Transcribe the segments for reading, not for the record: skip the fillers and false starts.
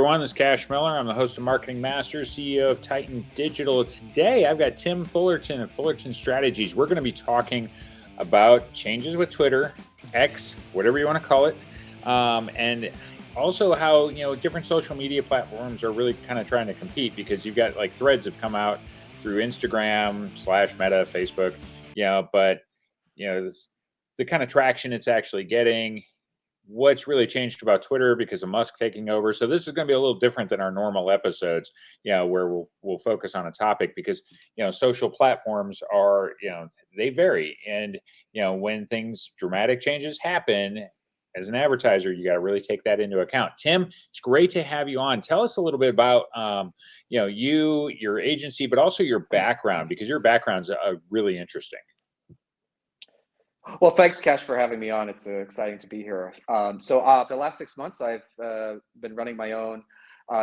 everyone. This is Cash Miller. I'm the host of Marketing Masters, CEO of Titan Digital. Today, I've got Tim Fullerton of Fullerton Strategies. We're going to be talking about changes with Twitter, X, whatever you want to call it, and also how different social media platforms are really kind of trying to compete, because you've got like threads have come out through Instagram / Meta, Facebook, but the kind of traction it's actually getting. What's really changed about Twitter because of Musk taking over. So this is going to be a little different than our normal episodes, where we'll focus on a topic, because, social platforms are, they vary. And, when things, dramatic changes happen, as an advertiser, you got to really take that into account. Tim, it's great to have you on. Tell us a little bit about, you, your agency, but also your background, because your background's really interesting. Well, thanks, Cash, for having me on. It's exciting to be here. For the last 6 months, I've been running my own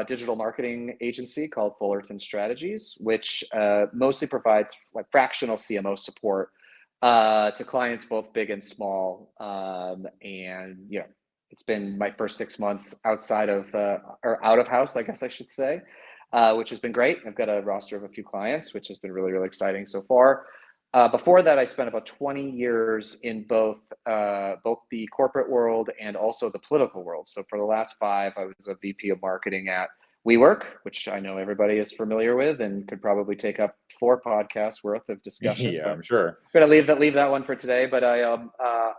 digital marketing agency called Fullerton Strategies, which mostly provides like fractional CMO support to clients, both big and small. It's been my first 6 months outside of or out of house, I guess I should say, which has been great. I've got a roster of a few clients, which has been really, really exciting so far. Before that, I spent about 20 years in both the corporate world and also the political world. So for the last 5, I was a VP of marketing at WeWork, which I know everybody is familiar with and could probably take up 4 podcasts worth of discussion. Yeah, I'm sure. I'm going to leave that one for today. But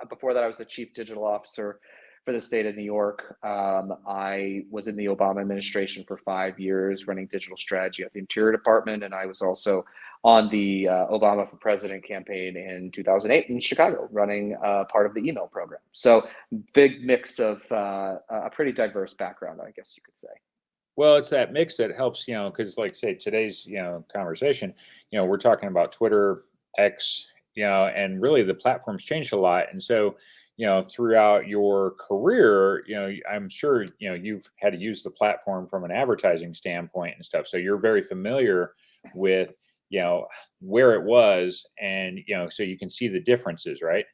before that, I was the chief digital officer for the state of New York. I was in the Obama administration for 5 years, running digital strategy at the Interior Department, and I was also on the Obama for President campaign in 2008 in Chicago, running part of the email program. So big mix of a pretty diverse background, I guess you could say. Well, it's that mix that helps, because like say today's, conversation, we're talking about Twitter, X, and really the platform's changed a lot. And so, throughout your career, I'm sure, you've had to use the platform from an advertising standpoint and stuff. So you're very familiar with, where it was, and, so you can see the differences, right?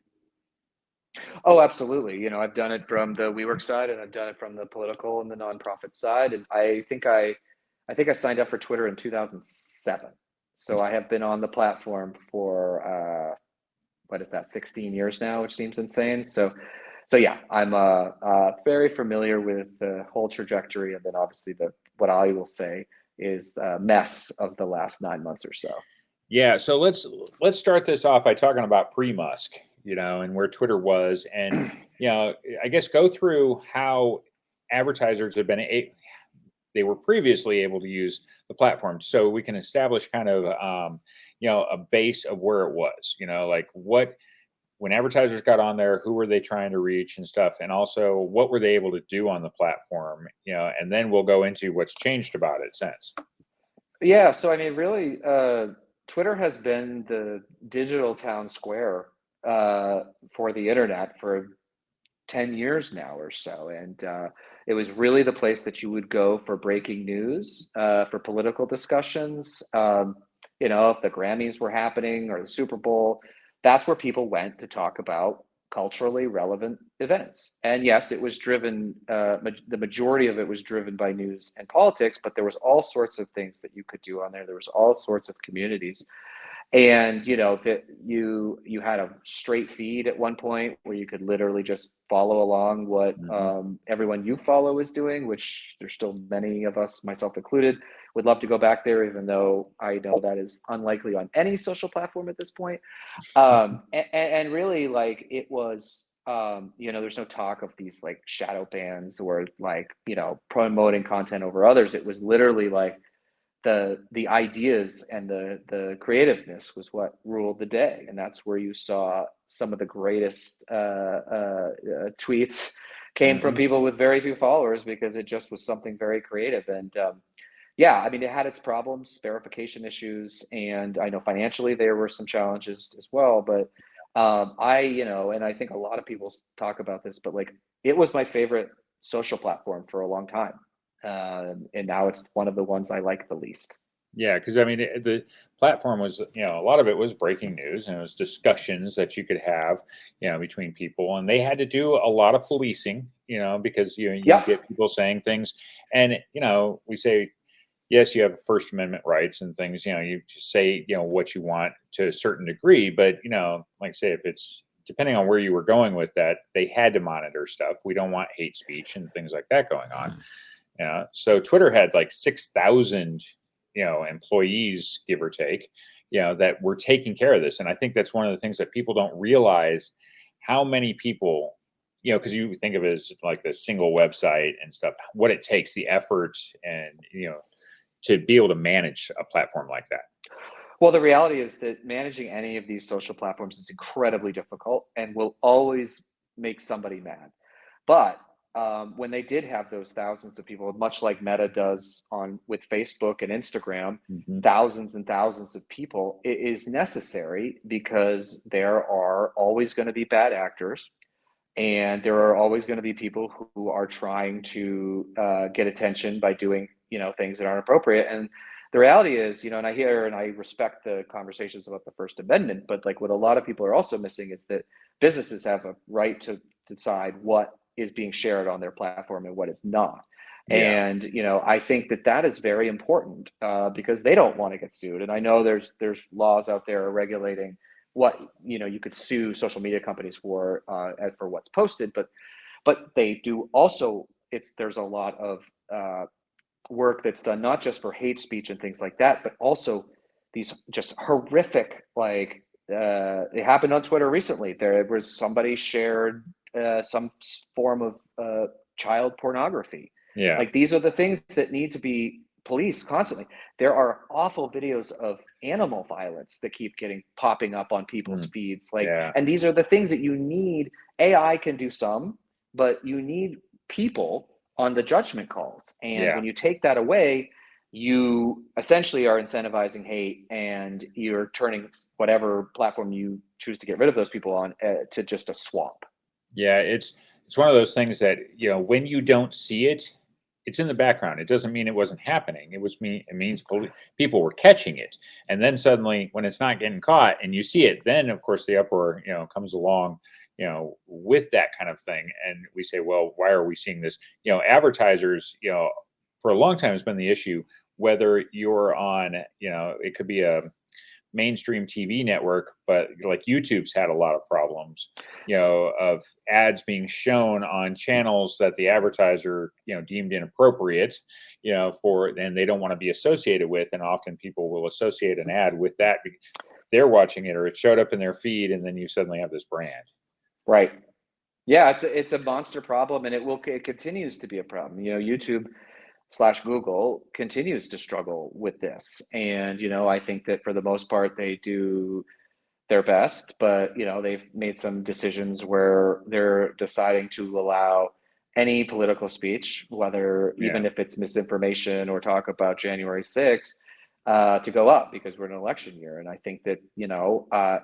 Oh, absolutely. I've done it from the WeWork side, and I've done it from the political and the nonprofit side. And I think I signed up for Twitter in 2007. So I have been on the platform for, 16 years now, which seems insane. So yeah, I'm very familiar with the whole trajectory, and then obviously what I will say is a mess of the last 9 months or so. Yeah, so let's start this off by talking about pre-Musk, and where Twitter was, and I guess go through how advertisers have been they were previously able to use the platform, so we can establish kind of a base of where it was, like when advertisers got on there, who were they trying to reach and stuff, and also what were they able to do on the platform, and then we'll go into what's changed about it since. Yeah, so I mean, really, Twitter has been the digital town square for the internet for 10 years now or so. And it was really the place that you would go for breaking news, for political discussions. If the Grammys were happening or the Super Bowl, that's where people went to talk about culturally relevant events. And yes, it was driven, the majority of it was driven by news and politics, but there was all sorts of things that you could do on there. There was all sorts of communities. And that you had a straight feed at one point where you could literally just follow along what everyone you follow is doing, which there's still many of us, myself included, would love to go back there, even though I know that is unlikely on any social platform at this point. And really, like, it was there's no talk of these like shadow bans or like promoting content over others. It was literally like the ideas and the creativeness was what ruled the day, and that's where you saw some of the greatest tweets came from people with very few followers, because it just was something very creative. And yeah, I mean, it had its problems, verification issues, and I know financially there were some challenges as well. But and I think a lot of people talk about this, but like, it was my favorite social platform for a long time. And now it's one of the ones I like the least. Yeah, because I mean, the platform was, a lot of it was breaking news, and it was discussions that you could have, between people, and they had to do a lot of policing, because you Yep. get people saying things, and we say yes, you have First Amendment rights and things, you say what you want to a certain degree, but like I say, if it's depending on where you were going with that, they had to monitor stuff. We don't want hate speech and things like that going on. Yeah. So Twitter had like 6,000, employees, give or take, that were taking care of this. And I think that's one of the things that people don't realize how many people, because you think of it as like the single website and stuff, what it takes, the effort and, to be able to manage a platform like that. Well, the reality is that managing any of these social platforms is incredibly difficult and will always make somebody mad. But when they did have those thousands of people, much like Meta does on with Facebook and Instagram, Hmm. thousands and thousands of people, it is necessary because there are always going to be bad actors, and there are always going to be people who are trying to get attention by doing things that aren't appropriate. And the reality is, and I hear and I respect the conversations about the First Amendment, but like what a lot of people are also missing is that businesses have a right to decide what is being shared on their platform and what is not. Yeah. And I think that that is very important because they don't want to get sued. And I know there's laws out there regulating what you could sue social media companies for what's posted, but they do also, there's a lot of work that's done not just for hate speech and things like that, but also these just horrific, like it happened on Twitter recently. There was somebody shared some form of child pornography. Yeah. Like these are the things that need to be policed constantly. There are awful videos of animal violence that keep getting popping up on people's Mm. feeds. Like, Yeah. and these are the things that you need. AI can do some, but you need people on the judgment calls. And Yeah. when you take that away, you essentially are incentivizing hate, and you're turning whatever platform you choose to get rid of those people on to just a swamp. Yeah, it's one of those things that, when you don't see it, it's in the background. It doesn't mean it wasn't happening. It means people were catching it. And then suddenly when it's not getting caught and you see it, then of course the uproar, comes along, with that kind of thing. And we say, well, why are we seeing this? Advertisers, for a long time has been the issue, whether you're on, it could be a mainstream TV network, but like YouTube's had a lot of problems, of ads being shown on channels that the advertiser, deemed inappropriate, and they don't want to be associated with. And often people will associate an ad with that. They're watching it or it showed up in their feed, and then you suddenly have this brand. Right. Yeah, it's a monster problem, and it continues to be a problem. YouTube slash Google continues to struggle with this, and I think that for the most part they do their best, but they've made some decisions where they're deciding to allow any political speech, whether Yeah. even if it's misinformation or talk about January 6th, to go up because we're in an election year. And I think that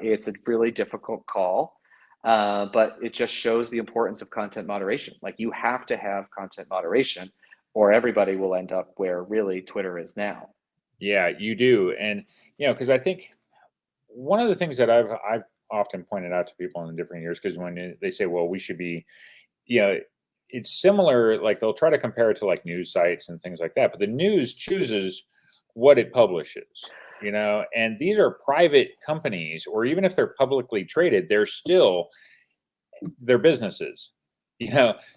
it's a really difficult call, but it just shows the importance of content moderation. Like you have to have content moderation, or everybody will end up where really Twitter is now. Yeah, you do. And, because I think one of the things that I've often pointed out to people in different years, because when they say, well, we should be, you know, it's similar, like they'll try to compare it to like news sites and things like that, but the news chooses what it publishes, and these are private companies, or even if they're publicly traded, they're still their businesses.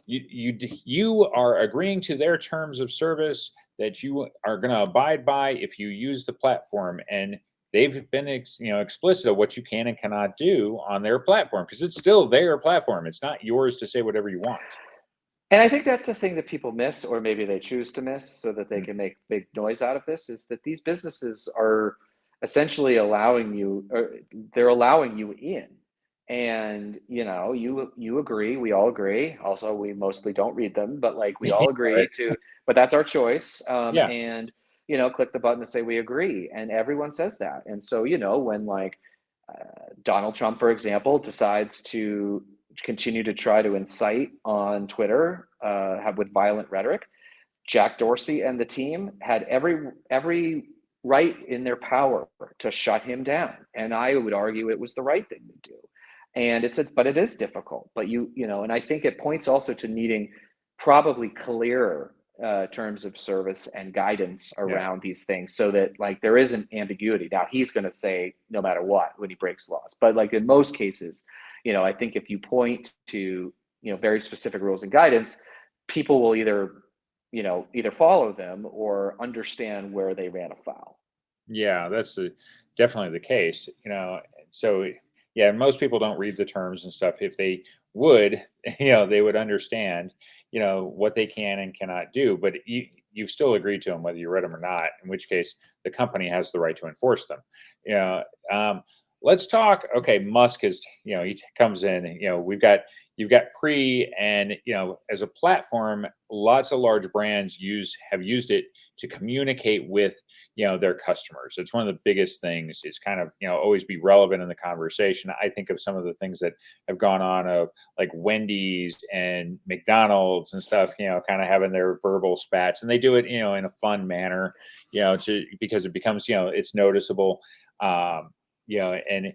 You are agreeing to their terms of service that you are going to abide by if you use the platform, and they've been explicit of what you can and cannot do on their platform, because it's still their platform. It's not yours to say whatever you want. And I think that's the thing that people miss, or maybe they choose to miss so that they Mm. can make big noise out of this, is that these businesses are essentially allowing you, or they're allowing you in. And you agree, we all agree. Also, we mostly don't read them, but like we all Right. agree to, but that's our choice. Yeah. And click the button to say we agree, and everyone says that. And so when like Donald Trump, for example, decides to continue to try to incite on Twitter, with violent rhetoric, Jack Dorsey and the team had every right in their power to shut him down. And I would argue it was the right thing to do. And but it is difficult, but and I think it points also to needing probably clearer terms of service and guidance around these things, so that like there isn't ambiguity. Now he's going to say no matter what when he breaks laws, but like in most cases, I think if you point to very specific rules and guidance, people will either follow them or understand where they ran afoul. Yeah, that's definitely the case. So yeah, most people don't read the terms and stuff. If they would, they would understand, what they can and cannot do. But you've still agreed to them whether you read them or not. In which case, the company has the right to enforce them. Let's talk. Okay, Musk is, he comes in. You've got pre, and as a platform, lots of large brands have used it to communicate with their customers. It's one of the biggest things. It's kind of always be relevant in the conversation. I think of some of the things that have gone on of like Wendy's and McDonald's and stuff, kind of having their verbal spats, and they do it in a fun manner, because it becomes it's noticeable. And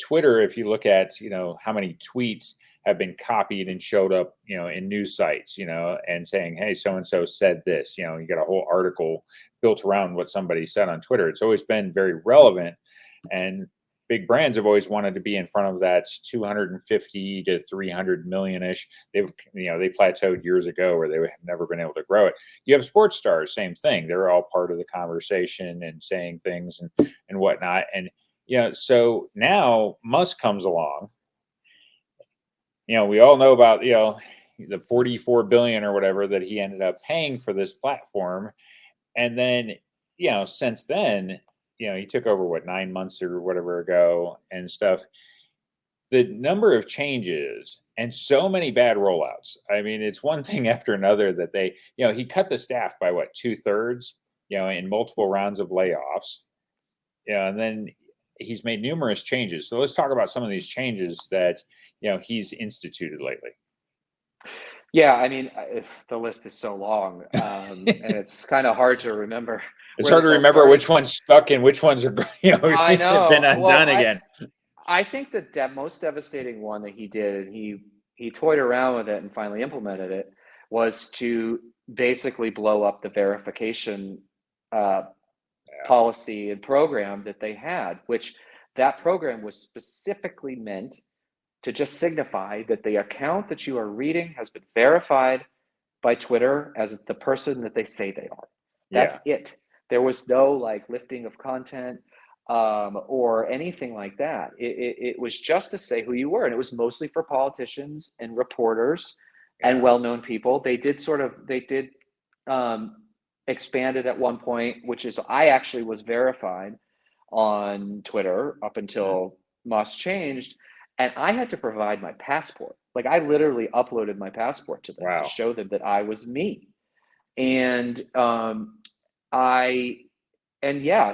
Twitter, if you look at how many tweets have been copied and showed up in news sites, and saying, hey, so and so said this, you got a whole article built around what somebody said on Twitter. It's always been very relevant, and big brands have always wanted to be in front of that 250 to 300 million ish. They plateaued years ago where they have never been able to grow it. You have sports stars, same thing. They're all part of the conversation and saying things and whatnot. And so now Musk comes along. We all know about the 44 billion or whatever that he ended up paying for this platform, and then since then he took over 9 months or whatever ago and stuff. The number of changes and so many bad rollouts. I mean, it's one thing after another that he cut the staff by 2/3, in multiple rounds of layoffs. And then he's made numerous changes. So let's talk about some of these changes that he's instituted lately. Yeah, I mean, the list is so long, and it's kind of hard to remember. It's hard to remember which one's stuck and which ones are I know. been undone again. I think the most devastating one that he did, and he toyed around with it and finally implemented it, was to basically blow up the verification policy and program that they had, which that program was specifically meant to just signify that the account that you are reading has been verified by Twitter as the person that they say they are. That's it. There was no lifting of content or anything like that. It was just to say who you were, and it was mostly for politicians and reporters and well-known people. They did expand it at one point, which is I actually was verified on Twitter up until Musk changed, and I had to provide my passport. I literally uploaded my passport to them to show them that I was me. And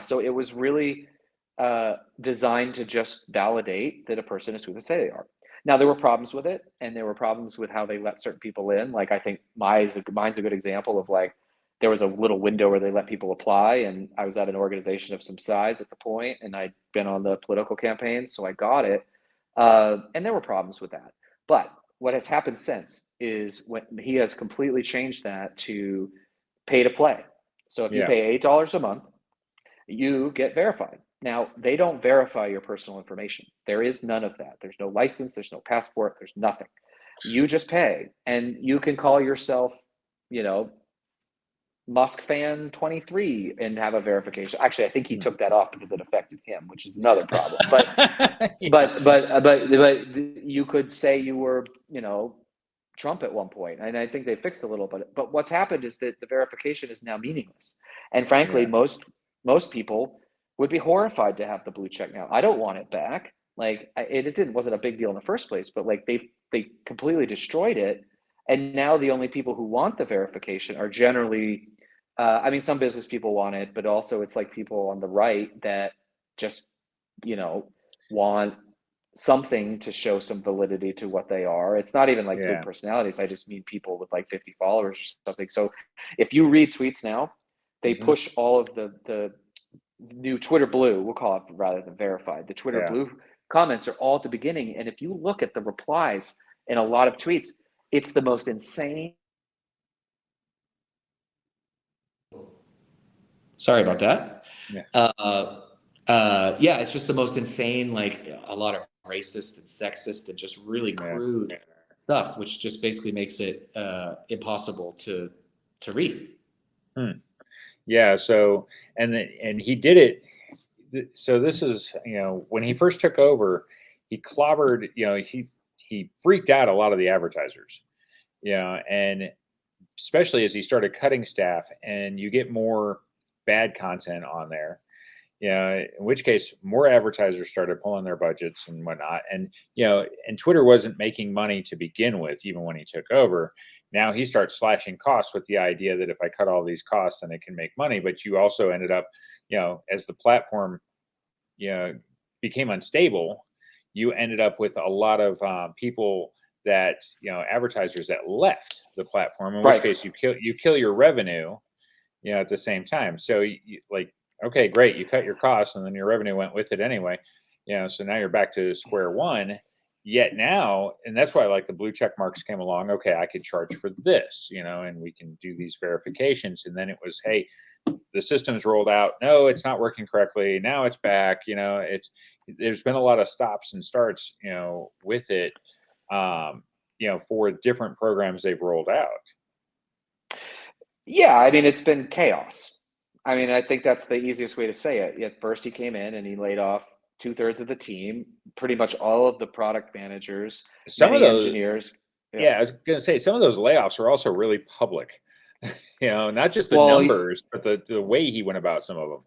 so it was really designed to just validate that a person is who they say they are. Now, there were problems with it, and there were problems with how they let certain people in. I think mine's a good example of there was a little window where they let people apply, and I was at an organization of some size at the point, and I'd been on the political campaigns, so I got it. And there were problems with that. But what has happened since is when he has completely changed that to pay to play. So if you pay $8 a month, you get verified. Now, they don't verify your personal information. There is none of that. There's no license. There's no passport. There's nothing. You just pay, and you can call yourself, Musk fan 23 and have a verification. Actually, I think he took that off because it affected him, which is another problem. But you could say you were, Trump at one point, and I think they fixed a little bit. But what's happened is that the verification is now meaningless, and frankly, most people would be horrified to have the blue check now. I don't want it back. It wasn't a big deal in the first place, but they completely destroyed it. And now the only people who want the verification are generally, some business people want it, but also it's people on the right that just, want something to show some validity to what they are. It's not even big personalities. I just mean people with 50 followers or something. So if you read tweets now, they push all of the new Twitter Blue, we'll call it rather than verified. The Twitter Yeah. Blue comments are all at the beginning. And if you look at the replies in a lot of tweets, it's the most insane. Sorry about that. Yeah. Yeah, it's just the most insane, like a lot of racist and sexist and just really crude stuff, which just basically makes it impossible to read. Yeah. So, and he did it. So this is, when he first took over, he clobbered, he freaked out a lot of the advertisers, and especially as he started cutting staff and you get more bad content on there, in which case more advertisers started pulling their budgets and whatnot. And, and Twitter wasn't making money to begin with, even when he took over. Now he starts slashing costs with the idea that if I cut all these costs, then it can make money. But you also ended up, as the platform, became unstable, you ended up with a lot of people that, advertisers that left the platform, in which case you kill your revenue, at the same time. So okay, great, you cut your costs and then your revenue went with it anyway. So now you're back to square one. Yet now, and that's why like the blue check marks came along. Okay, I could charge for this, and we can do these verifications. And then it was, hey, the system's rolled out. No, it's not working correctly. Now it's back. There's been a lot of stops and starts, with it, for different programs they've rolled out. Yeah, I mean, it's been chaos. I mean, I think that's the easiest way to say it. At first, he came in and he laid off 2/3 of the team, pretty much all of the product managers, some of those engineers. Yeah, I was going to say some of those layoffs are also really public. Not just the numbers, but the way he went about some of them.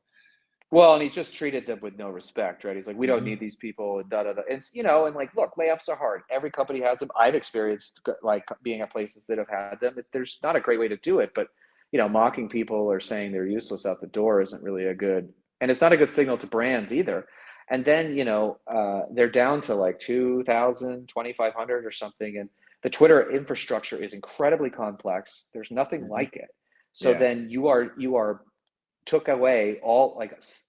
Well, and he just treated them with no respect, right? He's like, we don't need these people, and da da da. And and like, look, layoffs are hard. Every company has them. I've experienced like being at places that have had them. There's not a great way to do it, but mocking people or saying they're useless out the door isn't really and it's not a good signal to brands either. And then they're down to like 2,000, 2,500 or something, and the Twitter infrastructure is incredibly complex. There's nothing like it. So then you are took away all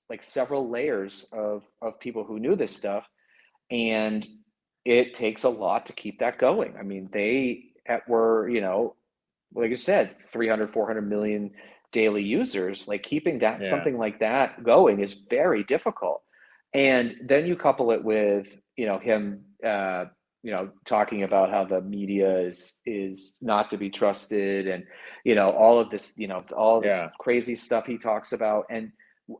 like several layers of people who knew this stuff, and it takes a lot to keep that going. I mean, they were like I said, 300 400 million daily users. Like keeping that something like that going is very difficult. And then you couple it with him talking about how the media is not to be trusted, and all of this crazy stuff he talks about. And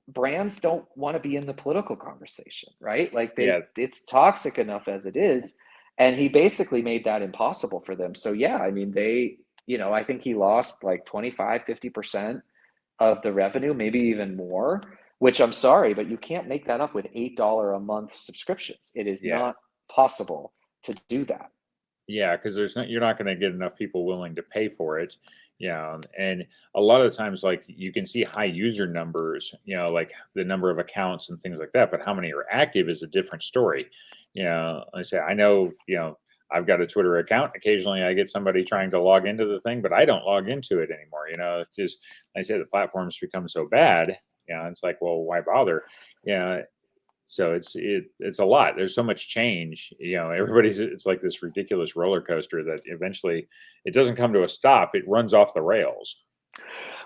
brands don't want to be in the political conversation, right? Like it's toxic enough as it is, and he basically made that impossible for them. So I mean, I think he lost like 25-50% of the revenue, maybe even more, which I'm sorry, but you can't make that up with $8 a month subscriptions. It is not possible to do that. Yeah, because you're not going to get enough people willing to pay for it. And a lot of times, like you can see high user numbers, like the number of accounts and things like that, but how many are active is a different story. I say, I know, I've got a Twitter account. Occasionally I get somebody trying to log into the thing, but I don't log into it anymore. It's just, like I say, the platform's become so bad. It's like, well, why bother? So it's a lot. There's so much change. It's like this ridiculous roller coaster that eventually it doesn't come to a stop. It runs off the rails.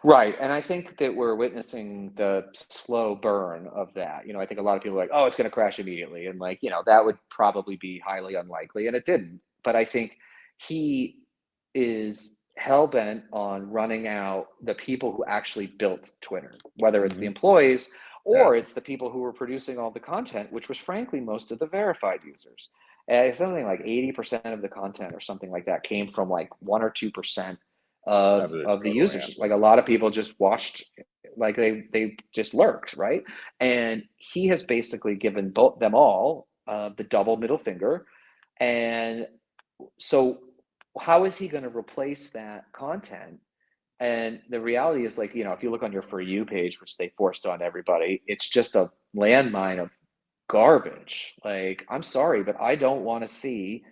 Right. And I think that we're witnessing the slow burn of that. I think a lot of people are like, oh, it's going to crash immediately. And like, that would probably be highly unlikely. And it didn't. But I think he is hell-bent on running out the people who actually built Twitter, whether it's the employees or it's the people who were producing all the content, which was frankly most of the verified users. Something like 80% of the content or something like that came from like 1 or 2% of the users. Yeah. Like a lot of people just watched, like they just lurked, right? And he has basically given them all the double middle finger. And so how is he going to replace that content? And the reality is, like, if you look on your For You page, which they forced on everybody, it's just a landmine of garbage. Like, I'm sorry, but I don't want to see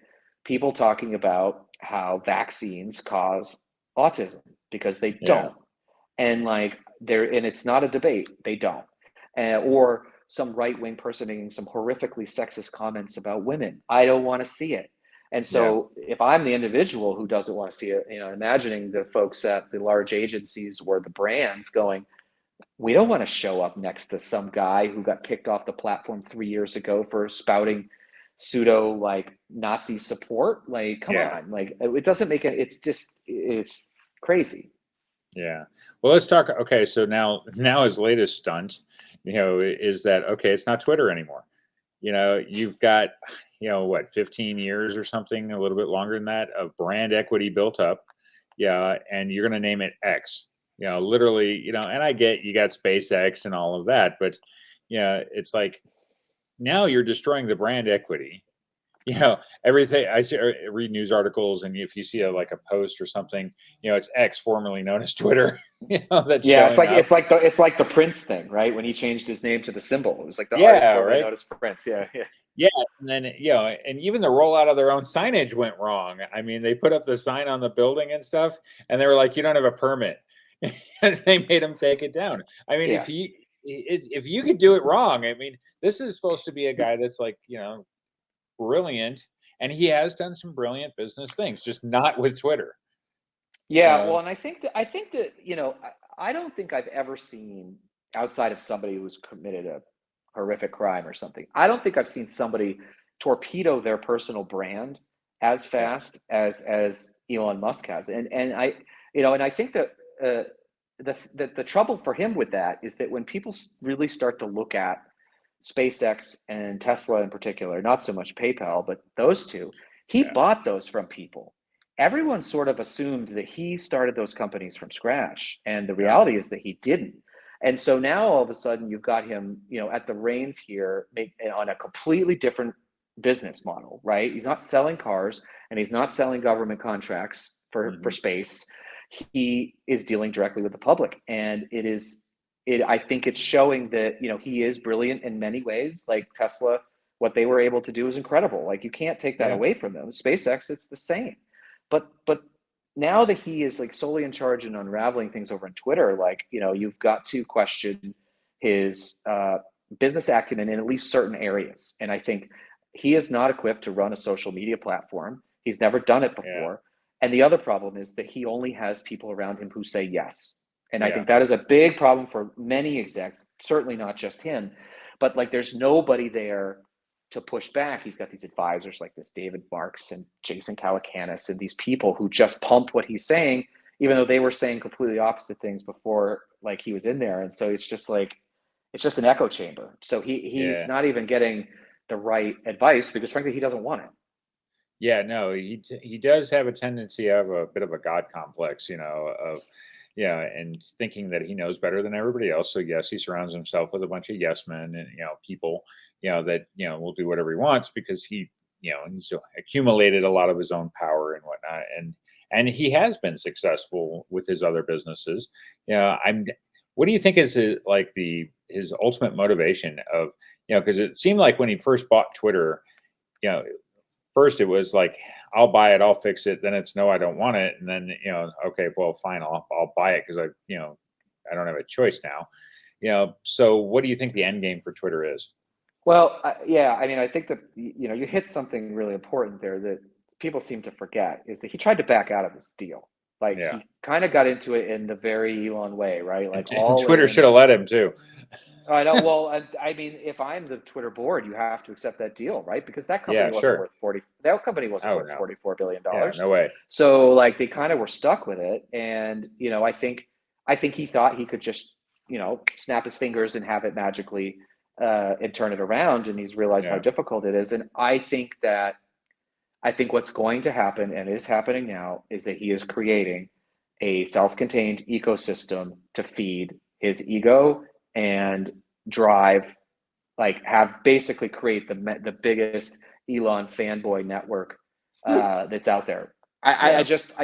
people talking about how vaccines cause autism, because they don't. And like and it's not a debate, they don't. or some right-wing person making some horrifically sexist comments about women. I don't want to see it. And so if I'm the individual who doesn't want to see it, imagining the folks at the large agencies or the brands going, we don't want to show up next to some guy who got kicked off the platform 3 years ago for spouting pseudo like Nazi support. Like, come on, like it doesn't make it. It's crazy. Yeah. Well, let's talk. Okay, so now his latest stunt, is that okay? It's not Twitter anymore. You've got, what, 15 years or something, a little bit longer than that, of brand equity built up. Yeah, and you're going to name it X. Literally, and I get you got SpaceX and all of that, but it's like now you're destroying the brand equity. Everything I see, I read news articles, and if you see a post or something, it's X, formerly known as Twitter. That's it's showing up. it's like the Prince thing, right? When he changed his name to the symbol, it was like the artist formerly known as Prince. Yeah, and then and even the rollout of their own signage went wrong. I mean, they put up the sign on the building and stuff, and they were like, "You don't have a permit." They made him take it down. I mean, if you could do it wrong, I mean, this is supposed to be a guy that's brilliant, and he has done some brilliant business things, just not with Twitter. Well, and I think that I don't think I've ever seen, outside of somebody who's committed a horrific crime or something, I don't think I've seen somebody torpedo their personal brand as fast as Elon Musk has. And I think that the trouble for him with that is that when people really start to look at SpaceX and Tesla in particular, not so much PayPal, but those two, he bought those from people. Everyone sort of assumed that he started those companies from scratch. And the reality is that he didn't. And so now all of a sudden you've got him, at the reins here on a completely different business model, right? He's not selling cars, and he's not selling government contracts for space. He is dealing directly with the public. And I think it's showing that, he is brilliant in many ways. Like Tesla, what they were able to do is incredible. Like, you can't take that away from them. SpaceX, it's the same. But now that he is solely in charge and unraveling things over on Twitter, you've got to question his business acumen in at least certain areas. And I think he is not equipped to run a social media platform. He's never done it before. And the other problem is that he only has people around him who say yes. And I think that is a big problem for many execs, certainly not just him, but there's nobody there to push back. He's got these advisors like this David Marks and Jason Calacanis and these people who just pump what he's saying, even though they were saying completely opposite things before he was in there. And so it's just an echo chamber. So he's not even getting the right advice because frankly, he doesn't want it. Yeah, no, he does have a tendency of a bit of a God complex, and thinking that he knows better than everybody else. So yes, he surrounds himself with a bunch of yes men and people, that will do whatever he wants because he's accumulated a lot of his own power and whatnot, and he has been successful with his other businesses. What do you think is his ultimate motivation of because it seemed like when he first bought Twitter, first it was like, I'll buy it, I'll fix it. Then it's no, I don't want it. And then, okay, well, fine, I'll buy it because I don't have a choice now. So what do you think the end game for Twitter is? Well, I mean, I think that, you hit something really important there that people seem to forget is that he tried to back out of this deal. He kind of got into it in the very Elon way, right? And Twitter should have let him too. I know. Well, I mean, if I'm the Twitter board, you have to accept that deal, right? Because that company wasn't worth $44 billion. No way. So they kind of were stuck with it. And, I think he thought he could just, snap his fingers and have it magically and turn it around. And he's realized how difficult it is. And I think what's going to happen and is happening now is that he is creating a self-contained ecosystem to feed his ego and drive, basically create the biggest Elon fanboy network that's out there.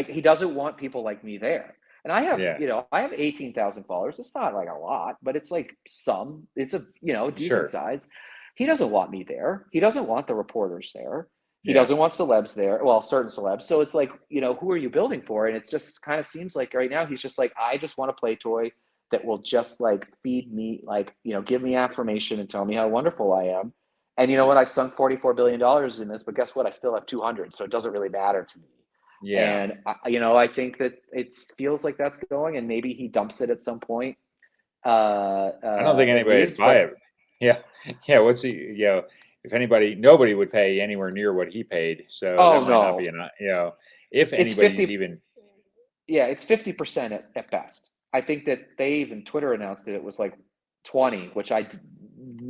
He doesn't want people like me there. And I have, I have 18,000 followers. It's not a lot, but it's it's a, decent size. He doesn't want me there. He doesn't want the reporters there. He doesn't want celebs there. Well, certain celebs. So it's who are you building for? And it just kind of seems like right now he's just I just want to play toy that will just like feed me, like, give me affirmation and tell me how wonderful I am. And you know what? I've sunk $44 billion in this, but guess what? I still have 200. So it doesn't really matter to me. Yeah. And I think that it feels like that's going, and maybe he dumps it at some point. I don't think And anybody would leaves, buy but it. Yeah. Yeah. What's he, if anybody, nobody would pay anywhere near what he paid. So oh that might not be no, an, if it's anybody's 50. even, Yeah, it's 50% at best. I think that Twitter announced that it was like 20, which I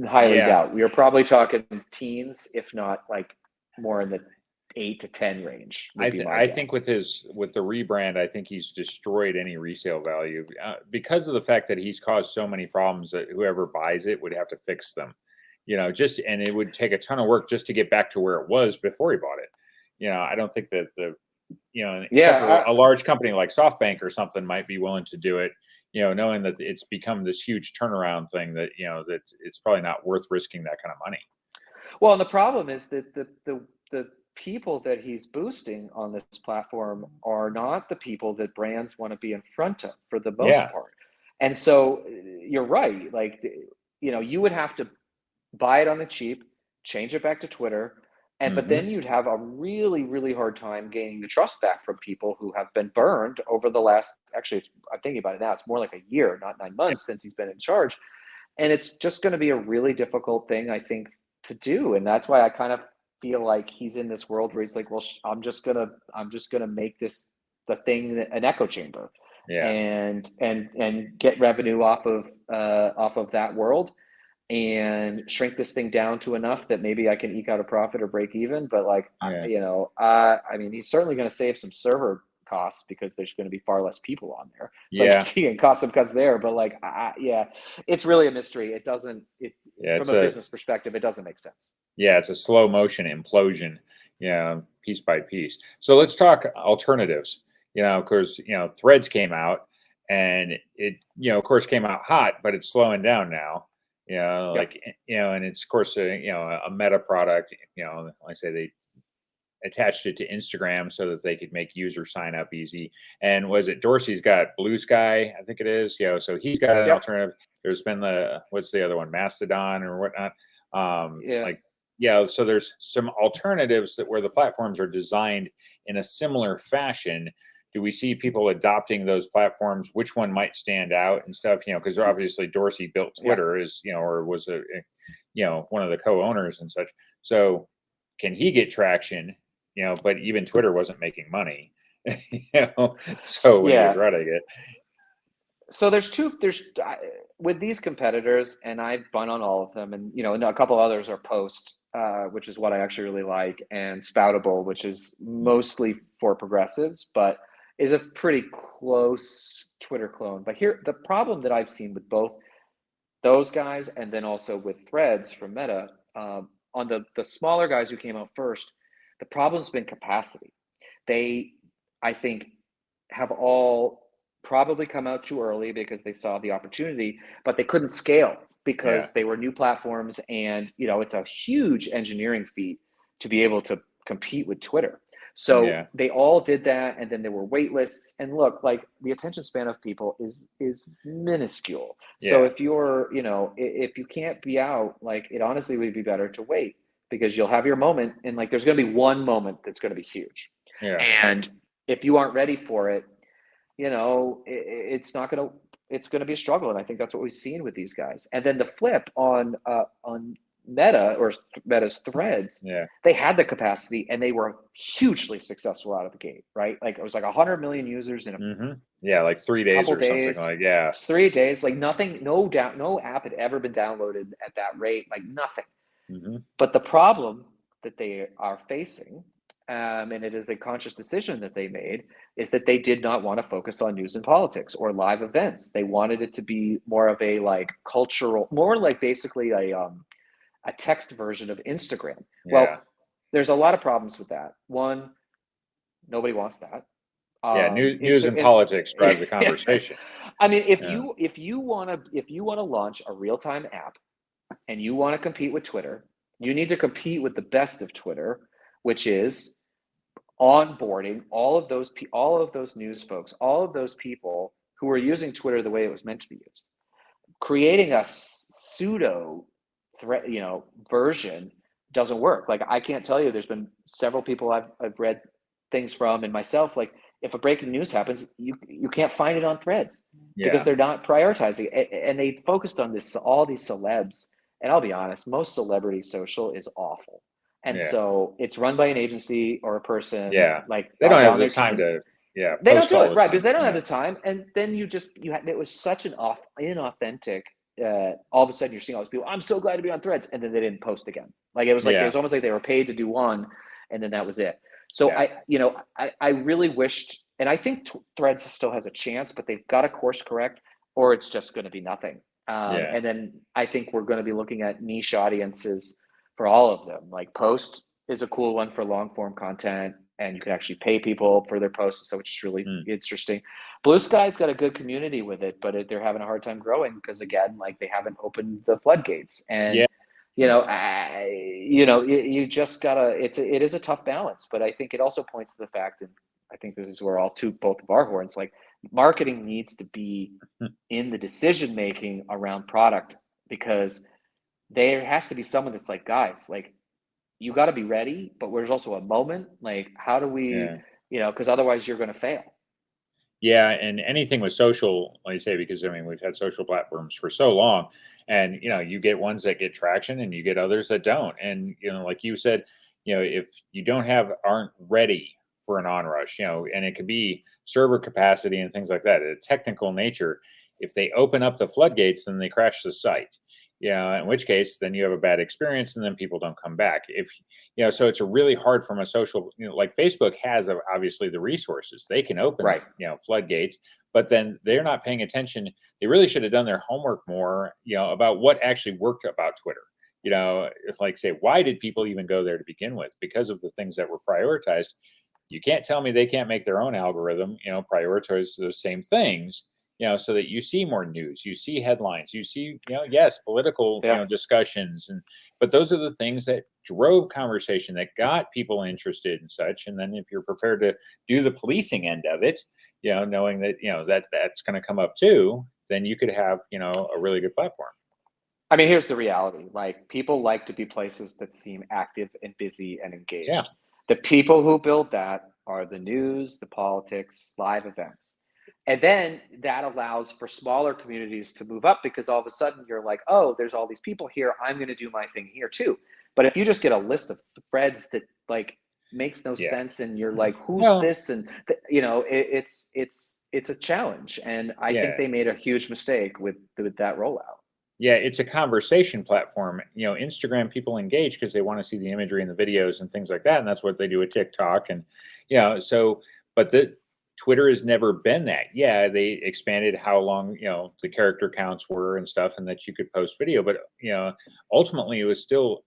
highly yeah. doubt. We are probably talking teens, if not like more in the 8 to 10 range would be my I think guess. with the rebrand, I think he's destroyed any resale value because of the fact that he's caused so many problems that whoever buys it would have to fix them. And it would take a ton of work just to get back to where it was before he bought it. I don't think that except for Yeah, a large company like SoftBank or something might be willing to do it. Knowing that it's become this huge turnaround thing that that it's probably not worth risking that kind of money. well, and the problem is that the people that he's boosting on this platform are not the people that brands want to be in front of for the most Yeah, part. And so you're right. Like, you would have to buy it on the cheap, change it back to Twitter, but hmm then you'd have a really, really hard time gaining the trust back from people who have been burned over the last. Actually, I'm thinking about it now. It's more like a year, not 9 months, since he's been in charge, and it's just going to be a really difficult thing, I think, to do. And that's why I kind of feel like he's in this world where he's like, well, I'm just gonna make this the thing, an echo chamber, yeah, and get revenue off of that world, and shrink this thing down to enough that maybe I can eke out a profit or break even. But like, yeah, I mean, he's certainly going to save some server costs because there's going to be far less people on there. So I yeah, guess he can cost some cuts there. But like, yeah, it's really a mystery. It doesn't, yeah. from a business perspective, it doesn't make sense. It's a slow motion implosion. Piece by piece. So let's talk alternatives. Of course, Threads came out, and it, of course, came out hot, but it's slowing down now. Yep. Like and it's of course a Meta product. Like I say, they attached it to Instagram so that they could make user sign up easy. And was it Dorsey's got Blue Sky? I think it is. So he's got an Yep. alternative. There's been what's the other one, Mastodon or whatnot. Yeah. So there's some alternatives that where the platforms are designed in a similar fashion. Do we see people adopting those platforms? Which one might stand out and stuff? Because obviously Dorsey built Twitter, or was one of the co-owners and such. So can he get traction? But even Twitter wasn't making money. So when he was Yeah. running it, So there's with these competitors, and I've been on all of them, and and a couple others are Post, which is what I actually really like, and Spoutable, which is mostly for progressives, but is a pretty close Twitter clone. But here, the problem that I've seen with both those guys, and then also with Threads from Meta, on the smaller guys who came out first, the problem's been capacity. They, I think, have all probably come out too early because they saw the opportunity, but they couldn't scale yeah, because they were new platforms, and it's a huge engineering feat to be able to compete with Twitter. So yeah, they all did that, and then there were wait lists. And look, like, the attention span of people is minuscule. So yeah, if you're, if you can't be out, like, it honestly would be better to wait, because you'll have your moment, and like, there's going to be one moment that's going to be huge. yeah, And if you aren't ready for it, it's going to be a struggle. And I think that's what we've seen with these guys. And then the flip on Meta, or Meta's Threads, yeah, they had the capacity, and they were hugely successful out of the gate, right? Like, it was like 100 million users in a yeah, like 3 days couple or something days, like, yeah, 3 days, like nothing, no app had ever been downloaded at that rate, like nothing. hmm But the problem that they are facing, and it is a conscious decision that they made, is that they did not want to focus on news and politics or live events. They wanted it to be more of a, like, cultural, more like basically a text version of Instagram. yeah, Well, there's a lot of problems with that. One, nobody wants that. yeah. News and politics drive the conversation. I mean, if Yeah, you want to launch a real time app, and you want to compete with Twitter, you need to compete with the best of Twitter, which is onboarding all of those news folks, all of those people who are using Twitter the way it was meant to be used. Creating a pseudo threat, version doesn't work. Like, I can't tell you, there's been several people I've read things from, and myself, like, if a breaking news happens, you can't find it on Threads because they're not prioritizing it. And they focused on this, all these celebs. And I'll be honest, most celebrity social is awful. And so it's run by an agency or a person. Yeah. Like, They don't have the time to, they don't post do all it, the right? time. Because they don't have the time. And then it was such an inauthentic, all of a sudden you're seeing all these people, I'm so glad to be on Threads. And then they didn't post again. Like, it was like, it was almost like they were paid to do one, and then that was it. So I really wished, and I think Threads still has a chance, but they've got to course correct, or it's just going to be nothing. And then I think we're going to be looking at niche audiences for all of them. Like, Post is a cool one for long form content, and you can actually pay people for their posts, so which is really interesting. Blue Sky's got a good community with it, but they're having a hard time growing because, again, like, they haven't opened the floodgates. And you just gotta. It is a tough balance, but I think it also points to the fact, and I think this is where I'll toot both of our horns. Like, marketing needs to be in the decision making around product, because there has to be someone that's like, guys, like, you got to be ready, but there's also a moment. Like, how do we, because otherwise you're going to fail. Yeah, and anything with social, like you say, because I mean, we've had social platforms for so long, and you get ones that get traction, and you get others that don't. And like you said, if you aren't ready for an onrush, and it could be server capacity and things like that, a technical nature. If they open up the floodgates, then they crash the site. In which case, then you have a bad experience, and then people don't come back. If so it's a really hard from a social, like Facebook has obviously the resources. They can open, floodgates, but then they're not paying attention. They really should have done their homework more, about what actually worked about Twitter. It's like, say, why did people even go there to begin with? Because of the things that were prioritized. You can't tell me they can't make their own algorithm, prioritize those same things, so that you see more news, you see headlines, you see, yes, political, discussions, but those are the things that drove conversation, that got people interested and such. And then if you're prepared to do the policing end of it, knowing that, that's going to come up too, then you could have, a really good platform. I mean, here's the reality. Like, people like to be places that seem active and busy and engaged. Yeah. The people who build that are the news, the politics, live events. And then that allows for smaller communities to move up, because all of a sudden you're like, oh, there's all these people here, I'm going to do my thing here too. But if you just get a list of threads that, like, makes no sense, and you're like, who's this? And it's a challenge. And I think they made a huge mistake with that rollout. Yeah, it's a conversation platform. Instagram, people engage because they want to see the imagery and the videos and things like that, and that's what they do with TikTok. And but Twitter has never been that. Yeah, they expanded how long, the character counts were and stuff, and that you could post video. But, ultimately it was still,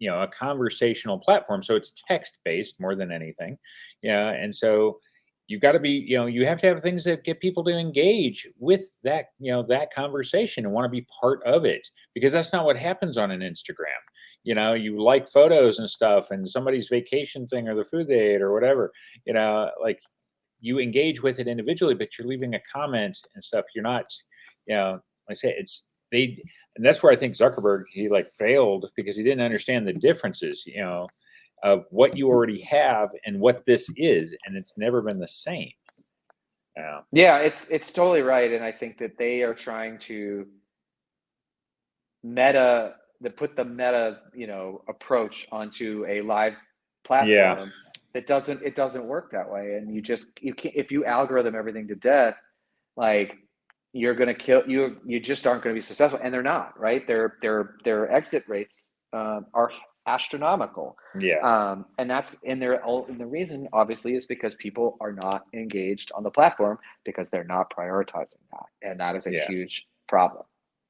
a conversational platform. So it's text based more than anything. And so you've got to be, you have to have things that get people to engage with that, that conversation and want to be part of it, because that's not what happens on an Instagram. You like photos and stuff, and somebody's vacation thing or the food they ate or whatever, like, you engage with it individually, but you're leaving a comment and stuff. You're not, like I say, and that's where I think Zuckerberg, he failed, because he didn't understand the differences, of what you already have and what this is. And it's never been the same. Yeah, it's totally right. And I think that they are trying to put the meta, approach onto a live platform. Yeah. It doesn't work that way. And you can't, if you algorithm everything to death, like, you're going to kill you just aren't going to be successful. And they're not, right? Their exit rates are astronomical. Yeah. And the reason obviously is because people are not engaged on the platform, because they're not prioritizing that. And that is a huge problem.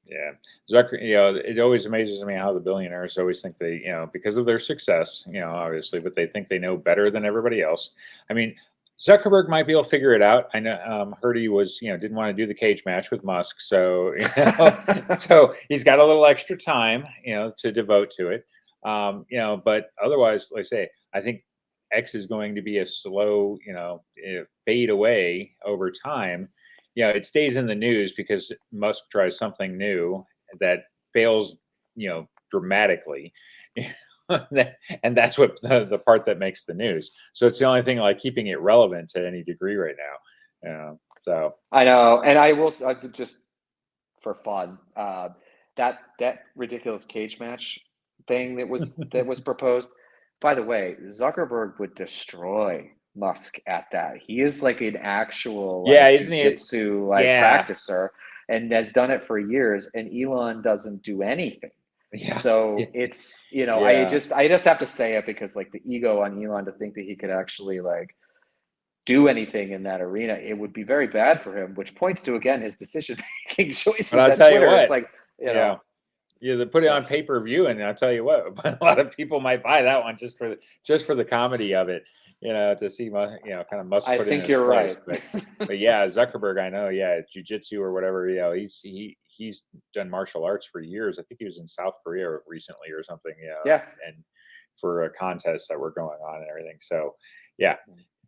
Yeah. It always amazes me how the billionaires always think they, because of their success, obviously, but they think they know better than everybody else. I mean, Zuckerberg might be able to figure it out. I know, heard he was, didn't want to do the cage match with Musk. So, so he's got a little extra time, to devote to it. But otherwise, like I say, I think X is going to be a slow, fade away over time. it stays in the news because Musk tries something new that fails, dramatically. And that's what the part that makes the news. So it's the only thing like keeping it relevant to any degree right now. So I know, and I will just for fun, that ridiculous cage match thing that was proposed. By the way, Zuckerberg would destroy Musk at that. He is like an actual isn't he? jiu-jitsu practicer and has done it for years, and Elon doesn't do anything. So it's I just have to say it because like the ego on Elon to think that he could actually like do anything in that arena, it would be very bad for him, which points to again his decision-making choices But I'll at tell you Twitter. what, It's like they put it on pay-per-view, and I'll tell you what, a lot of people might buy that one just for the comedy of it, to see kind of Musk put in his place. Right. But Zuckerberg, I know, jiu-jitsu or whatever, he's done martial arts for years. I think he was in South Korea recently or something, and for a contest that were going on and everything. So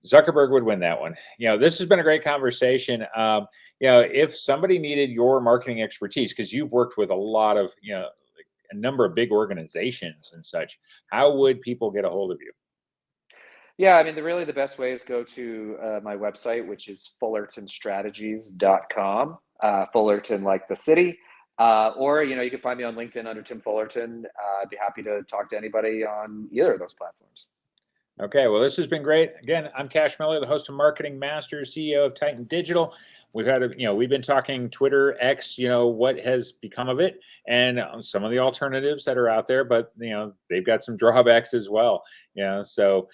Zuckerberg would win that one. This has been a great conversation. If somebody needed your marketing expertise, because you've worked with a lot of, a number of big organizations and such, how would people get a hold of you? Yeah, I mean, the best way is go to my website, which is fullertonstrategies.com. Fullerton, like the city. Or, you can find me on LinkedIn under Tim Fullerton. I'd be happy to talk to anybody on either of those platforms. Okay, well, this has been great. Again, I'm Cash Miller, the host of Marketing Masters, CEO of Titan Digital. We've been talking Twitter, X, what has become of it, and some of the alternatives that are out there, but they've got some drawbacks as well. So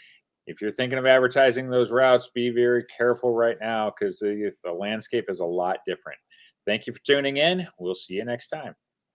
if you're thinking of advertising those routes, be very careful right now because the landscape is a lot different. Thank you for tuning in. We'll see you next time.